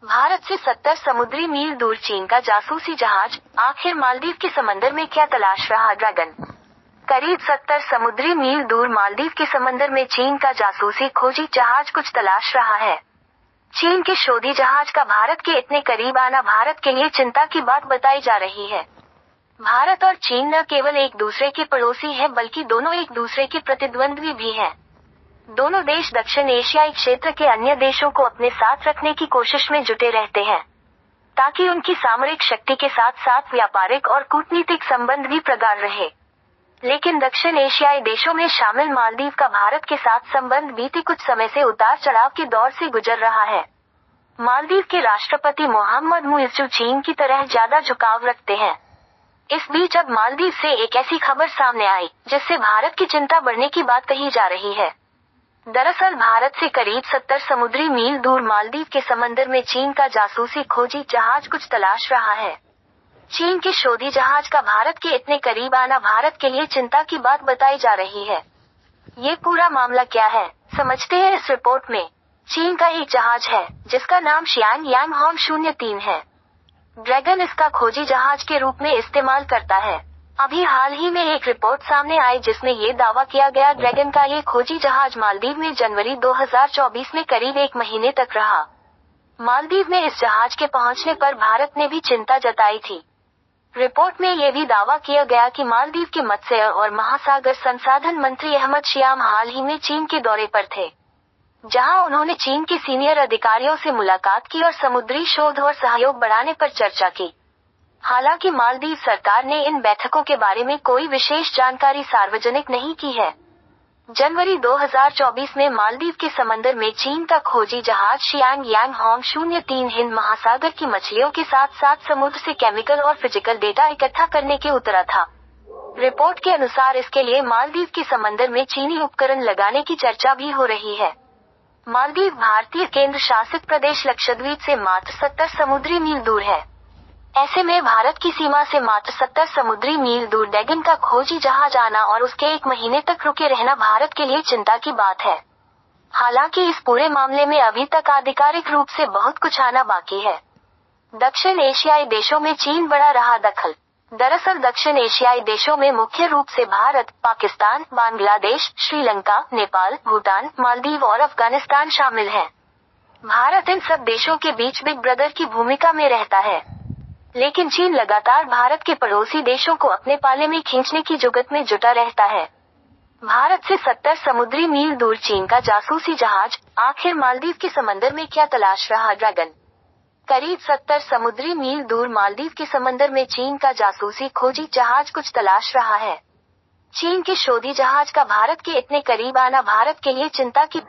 भारत से 70 समुद्री मील दूर चीन का जासूसी जहाज, आखिर मालदीव के समंदर में क्या तलाश रहा ड्रैगन। करीब 70 समुद्री मील दूर मालदीव के समंदर में चीन का जासूसी खोजी जहाज कुछ तलाश रहा है। चीन के शोधी जहाज का भारत के इतने करीब आना भारत के लिए चिंता की बात बताई जा रही है। भारत और चीन न केवल एक दूसरे के पड़ोसी हैं बल्कि दोनों एक दूसरे के प्रतिद्वंद्वी भी हैं। दोनों देश दक्षिण एशियाई क्षेत्र के अन्य देशों को अपने साथ रखने की कोशिश में जुटे रहते हैं, ताकि उनकी सामरिक शक्ति के साथ साथ व्यापारिक और कूटनीतिक संबंध भी प्रगाढ़ रहे। लेकिन दक्षिण एशियाई देशों में शामिल मालदीव का भारत के साथ संबंध बीते कुछ समय से उतार चढ़ाव के दौर से गुजर रहा है। मालदीव के राष्ट्रपति मोहम्मद मुइज़्ज़ चीन की तरह ज्यादा झुकाव रखते हैं। इस बीच अब मालदीव से एक ऐसी खबर सामने आई जिससे भारत की चिंता बढ़ने की बात कही जा रही है। दरअसल भारत से करीब 70 समुद्री मील दूर मालदीव के समंदर में चीन का जासूसी खोजी जहाज कुछ तलाश रहा है। चीन के शोधी जहाज का भारत के इतने करीब आना भारत के लिए चिंता की बात बताई जा रही है। ये पूरा मामला क्या है, समझते हैं इस रिपोर्ट में। चीन का एक जहाज है जिसका नाम शियांग यांगहोंग 03 है। ड्रैगन इसका खोजी जहाज के रूप में इस्तेमाल करता है। अभी हाल ही में एक रिपोर्ट सामने आई जिसमें ये दावा किया गया ड्रैगन का ये खोजी जहाज मालदीव में जनवरी 2024 में करीब 1 महीने तक रहा। मालदीव में इस जहाज के पहुंचने पर भारत ने भी चिंता जताई थी। रिपोर्ट में ये भी दावा किया गया कि मालदीव के मत्स्य और महासागर संसाधन मंत्री अहमद शियाम हाल ही में चीन के दौरे पर थे, जहां उन्होंने चीन के सीनियर अधिकारियों से मुलाकात की और समुद्री शोध और सहयोग बढ़ाने पर चर्चा की। हालांकि मालदीव सरकार ने इन बैठकों के बारे में कोई विशेष जानकारी सार्वजनिक नहीं की है। जनवरी 2024 में मालदीव के समंदर में चीन का खोजी जहाज शियांग यांगहोंग 03 हिंद महासागर की मछलियों के साथ साथ समुद्र से केमिकल और फिजिकल डेटा इकट्ठा करने के उतरा था। रिपोर्ट के अनुसार इसके लिए मालदीव के समंदर में चीनी उपकरण लगाने की चर्चा भी हो रही है। मालदीव भारतीय केंद्र शासित प्रदेश लक्षद्वीप से मात्र 70 समुद्री मील दूर है। ऐसे में भारत की सीमा से मात्र 70 समुद्री मील दूर ड्रैगन का खोजी जहाज आना और उसके 1 महीने तक रुके रहना भारत के लिए चिंता की बात है। हालांकि इस पूरे मामले में अभी तक आधिकारिक रूप से बहुत कुछ आना बाकी है। दक्षिण एशियाई देशों में चीन बड़ा रहा दखल। दरअसल दक्षिण एशियाई देशों में मुख्य रूप से भारत, पाकिस्तान, बांग्लादेश, श्रीलंका, नेपाल, भूटान, मालदीव और अफगानिस्तान शामिल हैं। भारत इन सब देशों के बीच बिग ब्रदर की भूमिका में रहता है। लेकिन चीन लगातार भारत के पड़ोसी देशों को अपने पाले में खींचने की जुगत में जुटा रहता है। भारत से 70 समुद्री मील दूर चीन का जासूसी जहाज, आखिर मालदीव के समंदर में क्या तलाश रहा ड्रैगन। करीब 70 समुद्री मील दूर मालदीव के समंदर में चीन का जासूसी खोजी जहाज कुछ तलाश रहा है। चीन के शोधी जहाज का भारत के इतने करीब आना भारत के लिए चिंता की